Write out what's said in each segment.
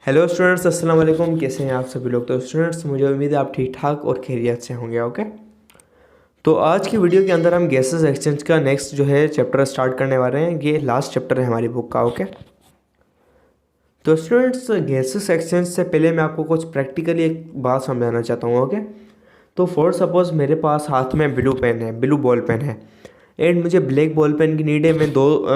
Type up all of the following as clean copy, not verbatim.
Hello students, अस्सलाम वालेकुम। कैसे हैं आप सभी लोग? तो स्टूडेंट्स, मुझे उम्मीद है आप ठीक ठाक और खैरियत से होंगे। ओके, तो आज की वीडियो के अंदर हम गैसेस एक्सचेंज का नेक्स्ट जो है चैप्टर स्टार्ट करने वाले हैं। ये लास्ट चैप्टर है हमारी बुक का। ओके, तो स्टूडेंट्स, गैसेस एक्सचेंज से पहले मैं आपको कुछ प्रैक्टिकली एक बात समझाना चाहता हूँ। ओके, तो फॉर सपोज मेरे पास हाथ में ब्लू पेन है, ब्लू बॉल पेन है, एंड मुझे ब्लैक बॉल पेन की नीड है।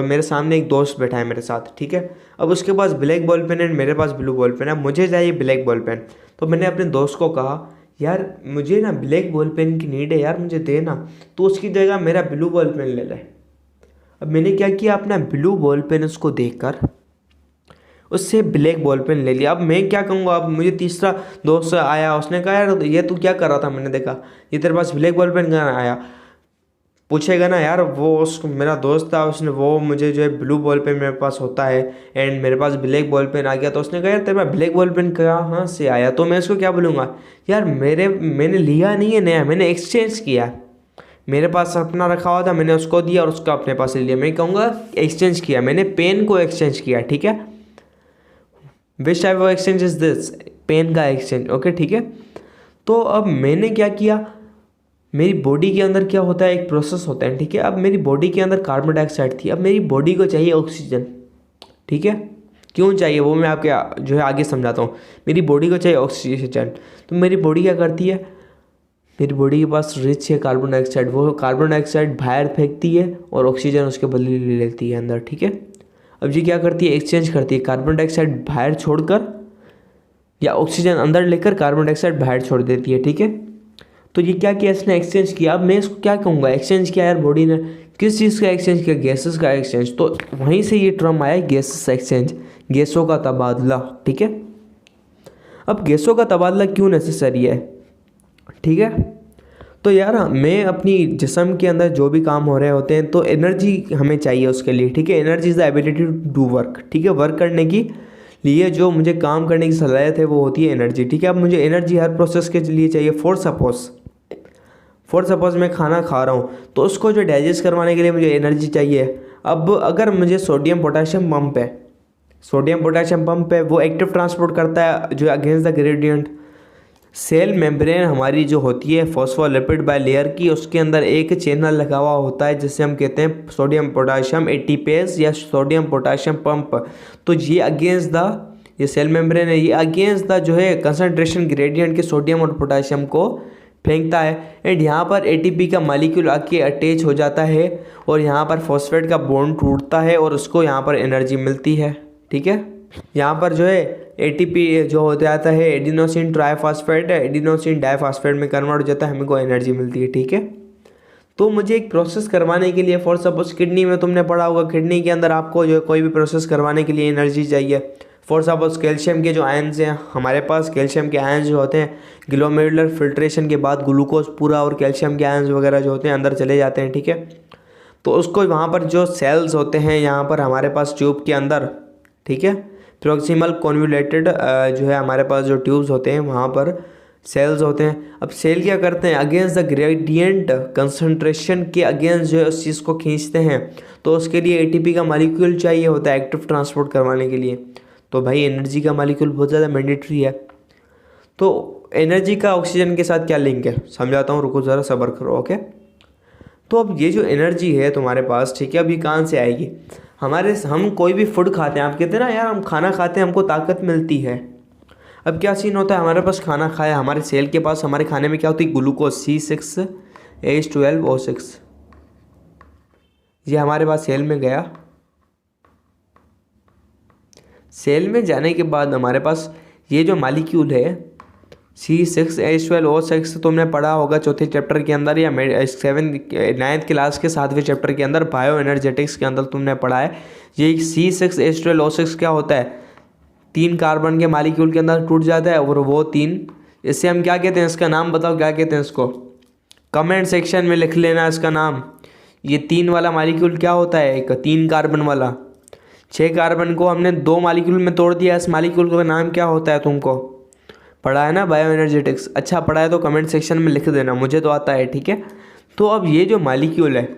मेरे सामने एक दोस्त बैठा है मेरे साथ, ठीक है। अब उसके पास ब्लैक बॉल पेन है, मेरे पास ब्लू बॉल पेन है। मुझे चाहिए ब्लैक बॉल पेन। तो मैंने अपने दोस्त को कहा, यार मुझे ना ब्लैक बॉल पेन की नीड है यार, मुझे देना। तो उसकी जगह मेरा ब्लू बॉल पेन ले ले। अब मैंने क्या किया, अपना ब्लू बॉल पेन उसको देकर उससे ब्लैक बॉल पेन ले लिया। अब मैं क्या कहूँगा, अब मुझे तीसरा दोस्त आया, उसने कहा यार ये तू क्या कर रहा था? मैंने देखा ये तेरे पास ब्लैक बॉल पेन कहाँ आया। पूछेगा ना यार, वो उस मेरा दोस्त था, उसने वो मुझे जो है ब्लू बॉल पेन मेरे पास होता है एंड मेरे पास ब्लैक बॉल पेन आ गया। तो उसने कहा यार तेरे पास ब्लैक बॉल पेन कहाँ से आया? तो मैं उसको क्या बोलूँगा, यार मैंने लिया नहीं है नया, मैंने एक्सचेंज किया। मेरे पास अपना रखा हुआ था, मैंने उसको दिया और उसका अपने पास ले लिया। मैं कहूँगा एक्सचेंज किया, मैंने पेन को एक्सचेंज किया, ठीक है। Which type of exchange is this? Pen का एक्सचेंज। ओके, ठीक है। तो अब मैंने क्या किया, मेरी बॉडी के अंदर क्या होता है, एक प्रोसेस होता है, ठीक है। अब मेरी बॉडी के अंदर कार्बन डाइऑक्साइड थी, अब मेरी बॉडी को चाहिए ऑक्सीजन, ठीक है। क्यों चाहिए वो मैं आपके जो है आगे समझाता हूँ। मेरी बॉडी को चाहिए ऑक्सीजन, तो मेरी बॉडी क्या करती है, मेरी बॉडी के पास रिच है कार्बन डाइऑक्साइड, वो कार्बन डाइऑक्साइड बाहर फेंकती है और ऑक्सीजन उसके बदले ले लेती है अंदर, ठीक है। अब ये क्या करती है, एक्सचेंज करती है, कार्बन डाइऑक्साइड बाहर छोड़कर या ऑक्सीजन अंदर लेकर कार्बन डाइऑक्साइड बाहर छोड़ देती है, ठीक है। तो ये क्या किया, इसने एक्सचेंज किया। अब मैं इसको क्या कहूँगा, एक्सचेंज किया यार बॉडी ने। किस चीज़ का एक्सचेंज किया? गैसेस का एक्सचेंज। तो वहीं से ये टर्म आया गैसेस एक्सचेंज, गैसों का तबादला, ठीक है। अब गैसों का तबादला क्यों नेसेसरी है, ठीक है। तो यार मैं अपनी जिस्म के अंदर जो भी काम हो रहे होते हैं तो एनर्जी हमें चाहिए उसके लिए, ठीक है। Energy is the ability to do work, ठीक है। वर्क करने की लिए जो मुझे काम करने की सलाहियत है वो होती है एनर्जी, ठीक है। अब मुझे एनर्जी हर प्रोसेस के लिए चाहिए। फॉर सपोज मैं खाना खा रहा हूँ तो उसको जो डाइजेस्ट करवाने के लिए मुझे एनर्जी चाहिए। अब अगर मुझे सोडियम पोटाशियम पंप है, वो एक्टिव ट्रांसपोर्ट करता है जो against the gradient. Cell membrane हमारी जो होती है फॉस्फोलिपिड बाइलेयर की, उसके अंदर एक चैनल लगा हुआ होता है जिसे हम कहते हैं सोडियम पोटाशियम एटीपेज या सोडियम पोटाशियम पंप। तो ये अगेंस्ट द, ये सेल मेम्ब्रेन है, ये अगेंस्ट द जो है कंसंट्रेशन ग्रेडियंट के सोडियम और पोटाशियम को फेंकता है। एंड यहाँ पर एटीपी का मॉलिक्यूल आके अटैच हो जाता है और यहाँ पर फॉस्फेट का बॉन्ड टूटता है और उसको यहाँ पर एनर्जी मिलती है, ठीक है। यहाँ पर जो है एटीपी जो हो जाता है एडिनोसिन ट्राइफॉस्फेट, एडिनोसिन डाइफॉस्फेट में कन्वर्ट हो जाता है, हमको एनर्जी मिलती है, ठीक है। तो मुझे एक प्रोसेस करवाने के लिए, फॉर सपोज किडनी में तुमने पढ़ा होगा, किडनी के अंदर आपको जो है कोई भी प्रोसेस करवाने के लिए एनर्जी चाहिए। फॉर सपोज कैल्शियम के जो आयन्स हैं हमारे पास, कैल्शियम के आयन्स जो होते हैं ग्लोमेरुलर फिल्ट्रेशन के बाद ग्लूकोज पूरा और कैल्शियम के आयन्स वगैरह जो होते हैं अंदर चले जाते हैं, ठीक है। तो उसको वहाँ पर जो सेल्स होते हैं यहाँ पर हमारे पास ट्यूब के अंदर, ठीक है, प्रॉक्सिमल कॉन्वुलेटेड जो है हमारे पास जो ट्यूब्स होते हैं वहाँ पर सेल्स होते हैं। अब सेल क्या करते हैं, अगेंस्ट द ग्रेडियंट कंसंट्रेशन के अगेंस्ट जो है उस चीज़ को खींचते हैं। तो उसके लिए एटीपी का मॉलिक्यूल चाहिए होता है एक्टिव ट्रांसपोर्ट करवाने के लिए। तो भाई एनर्जी का मॉलिक्यूल बहुत ज़्यादा मैंडेटरी है। तो एनर्जी का ऑक्सीजन के साथ क्या लिंक है समझाता हूँ, रुको ज़रा सब्र करो। ओके, तो अब ये जो एनर्जी है तुम्हारे पास, ठीक है, अब ये कहाँ से आएगी? हम कोई भी फूड खाते हैं, आप कहते हैं ना यार हम खाना खाते हैं हमको ताकत मिलती है। अब क्या सीन होता है, हमारे पास खाना खाया, हमारे सेल के पास हमारे खाने में क्या होती है, ग्लूकोज C6H12O6, ये हमारे पास सेल में गया। सेल में जाने के बाद हमारे पास ये जो मॉलिक्यूल है C6H12O6 तुमने पढ़ा होगा चौथे चैप्टर के अंदर या 9th क्लास के 7वें चैप्टर के अंदर बायो एनर्जेटिक्स के अंदर तुमने पढ़ा है। ये C6H12O6 क्या होता है, 3 कार्बन के मॉलिक्यूल के अंदर टूट जाता है और वो 3, इससे हम क्या कहते हैं, इसका नाम बताओ क्या कहते हैं इसको, कमेंट सेक्शन में लिख लेना इसका नाम। ये 3 वाला मॉलिक्यूल क्या होता है, एक 3 कार्बन वाला, 6 कार्बन को हमने 2 मॉलिक्यूल में तोड़ दिया, इस मॉलिक्यूल का नाम क्या होता है? तुमको पढ़ा है ना बायो एनर्जेटिक्स? अच्छा पढ़ा है तो कमेंट सेक्शन में लिख देना, मुझे तो आता है, ठीक है। तो अब ये जो मॉलिक्यूल है,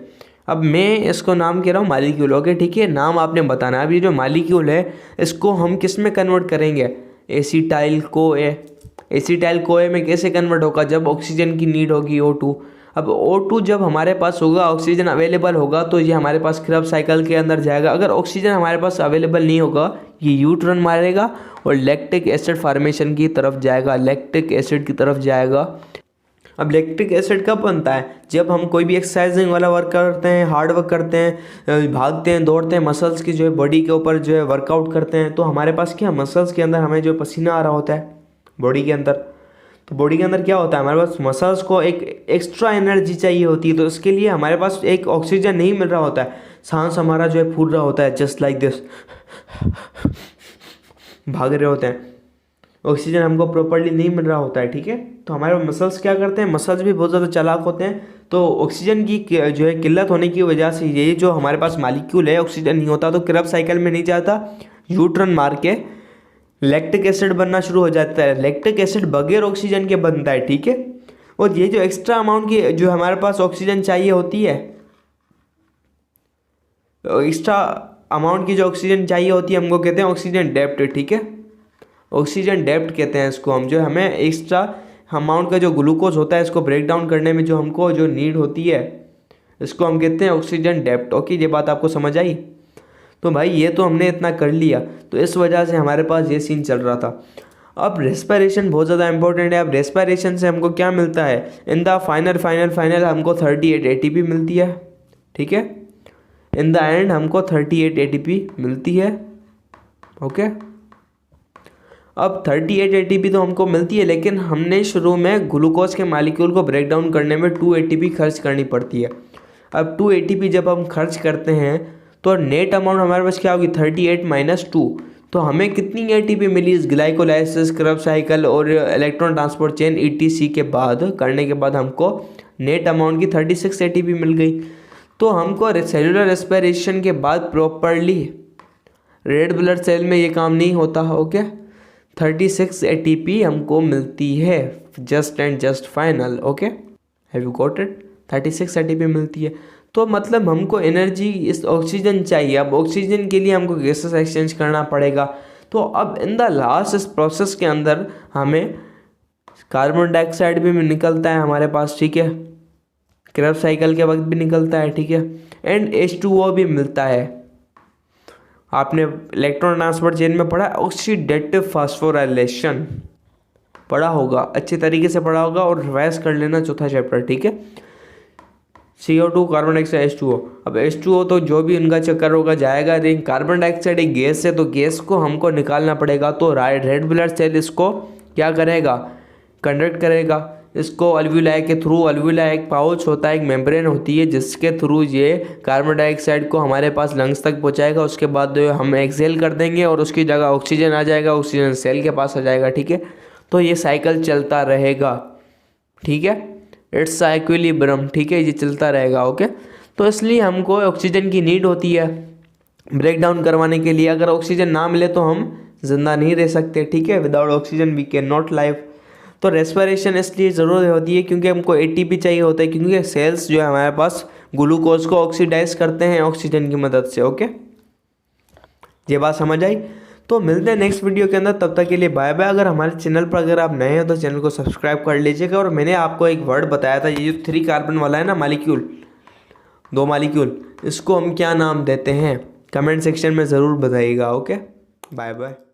अब मैं इसको नाम कह रहा हूँ मॉलिक्यूल, ओके, ठीक है, नाम आपने बताना। अब ये जो मॉलिक्यूल है इसको हम किस में कन्वर्ट करेंगे, एसिटाइल कोए। एसिटाइल कोए में कैसे कन्वर्ट होगा, जब ऑक्सीजन की नीड होगी O2। अब O2 जब हमारे पास होगा, ऑक्सीजन अवेलेबल होगा, तो ये हमारे पास क्रेब्स साइकिल के अंदर जाएगा। अगर ऑक्सीजन हमारे पास अवेलेबल नहीं होगा, ये यू टर्न मारेगा और लैक्टिक एसिड फार्मेशन की तरफ जाएगा, लैक्टिक एसिड की तरफ जाएगा। अब लैक्टिक एसिड कब बनता है, जब हम कोई भी एक्सरसाइजिंग वाला वर्क करते हैं, हार्ड वर्क करते हैं, भागते हैं, दौड़ते हैं, मसल्स की जो है बॉडी के ऊपर जो है वर्कआउट करते हैं, तो हमारे पास क्या मसल्स के अंदर हमें जो पसीना आ रहा होता है बॉडी के अंदर। तो बॉडी के अंदर क्या होता है, हमारे पास मसल्स को एक एक्स्ट्रा एनर्जी चाहिए होती है, तो इसके लिए हमारे पास एक ऑक्सीजन नहीं मिल रहा होता है, सांस हमारा जो है फूल रहा होता है, जस्ट लाइक दिस, भाग रहे होते हैं, ऑक्सीजन हमको प्रॉपर्ली नहीं मिल रहा होता है, ठीक है। तो हमारे मसल्स क्या करते हैं, मसल्स भी बहुत ज़्यादा चालाक होते हैं, तो ऑक्सीजन की जो है किल्लत होने की वजह से ये जो हमारे पास मालिक्यूल है, ऑक्सीजन नहीं होता तो क्रेब्स साइकिल में नहीं जाता, यू टर्न मार के लैक्टिक एसिड बनना शुरू हो जाता है। लैक्टिक एसिड बगैर ऑक्सीजन के बनता है, ठीक है। और ये जो एक्स्ट्रा अमाउंट की जो हमारे पास ऑक्सीजन चाहिए होती है, एक्स्ट्रा अमाउंट की जो ऑक्सीजन चाहिए होती है, हमको कहते हैं ऑक्सीजन डेप्ट, ठीक है। ऑक्सीजन डेप्ट कहते हैं इसको हम, जो हमें एक्स्ट्रा अमाउंट का जो ग्लूकोज होता है, इसको ब्रेक डाउन करने में जो हमको जो नीड होती है, इसको हम कहते हैं ऑक्सीजन डेप्ट। ओके, ये बात आपको समझ आई। तो भाई ये तो हमने इतना कर लिया, तो इस वजह से हमारे पास ये सीन चल रहा था। अब रेस्पिरेशन बहुत ज़्यादा इंपॉर्टेंट है। अब रेस्पिरेशन से हमको क्या मिलता है, इन द फाइनल हमको 38 ATP मिलती है, ठीक है। इन द एंड हमको 38 ATP मिलती है, ओके। अब 38 ATP तो हमको मिलती है, लेकिन हमने शुरू में ग्लूकोज के मालिक्यूल को ब्रेक डाउन करने में 2 ATP खर्च करनी पड़ती है। अब 2 ATP जब हम खर्च करते हैं तो नेट अमाउंट हमारे पास क्या होगी, 38 - 2। तो हमें कितनी ATP मिली इस ग्लाइकोलाइसिस, क्रेब्स साइकिल और इलेक्ट्रॉन ट्रांसपोर्ट चेन ETC के बाद करने के बाद हमको नेट अमाउंट की 36 ATP मिल गई। तो हमको सेलुलर रेस्पिरेशन के बाद प्रॉपरली रेड ब्लड सेल में ये काम नहीं होता, ओके। 36 ATP हमको मिलती है, just and just final, okay. Have you got it, 36 ATP मिलती है। तो मतलब हमको एनर्जी इस ऑक्सीजन चाहिए। अब ऑक्सीजन के लिए हमको गैसेस एक्सचेंज करना पड़ेगा। तो अब इन द लास्ट इस प्रोसेस के अंदर हमें कार्बन डाइऑक्साइड भी निकलता है हमारे पास, ठीक है। क्रेब्स साइकिल के वक्त भी निकलता है, ठीक है। एंड H2O भी मिलता है। आपने इलेक्ट्रॉन ट्रांसपोर्ट चेन में पढ़ा, ऑक्सीडेटिव फास्फोराइलेशन पढ़ा होगा, अच्छे तरीके से पढ़ा होगा, और रिवाइज कर लेना चौथा चैप्टर, ठीक है। CO2 carbon dioxide H2O। अब H2O तो जो भी उनका चक्कर होगा जाएगा, लेकिन कार्बन डाइऑक्साइड एक गैस है, तो गैस को हमको निकालना पड़ेगा। तो रेड ब्लड सेल इसको क्या करेगा, कंडक्ट करेगा इसको अल्वुलाई के थ्रू। अल्वुलाई एक पाउच होता है, एक मेम्ब्रेन होती है, जिसके थ्रू ये कार्बन डाइऑक्साइड को हमारे पास लंग्स तक पहुंचाएगा। उसके बाद हम एक्सहेल कर देंगे और उसकी जगह ऑक्सीजन आ जाएगा, ऑक्सीजन सेल के पास आ जाएगा, ठीक है। तो ये साइकिल चलता रहेगा, ठीक है। इट्स इक्विलिब्रियम, ठीक है, ये चलता रहेगा, ओके। तो इसलिए हमको ऑक्सीजन की नीड होती है ब्रेक डाउन करवाने के लिए। अगर ऑक्सीजन ना मिले तो हम जिंदा नहीं रह सकते, ठीक है। Without oxygen we can not live. तो रेस्पिरेशन इसलिए ज़रूरत होती है क्योंकि हमको ATP चाहिए होता है, क्योंकि सेल्स जो है हमारे पास ग्लूकोज को ऑक्सीडाइज करते हैं ऑक्सीजन की मदद से, ओके। ये बात समझ आई। तो मिलते हैं नेक्स्ट वीडियो के अंदर, तब तक के लिए बाय बाय। अगर हमारे चैनल पर अगर आप नए हो तो चैनल को सब्सक्राइब कर लीजिएगा। और मैंने आपको एक वर्ड बताया था, ये जो 3 कार्बन वाला है ना मालिक्यूल, 2 मालिक्यूल, इसको हम क्या नाम देते हैं, कमेंट सेक्शन में ज़रूर बताइएगा, ओके। Bye bye.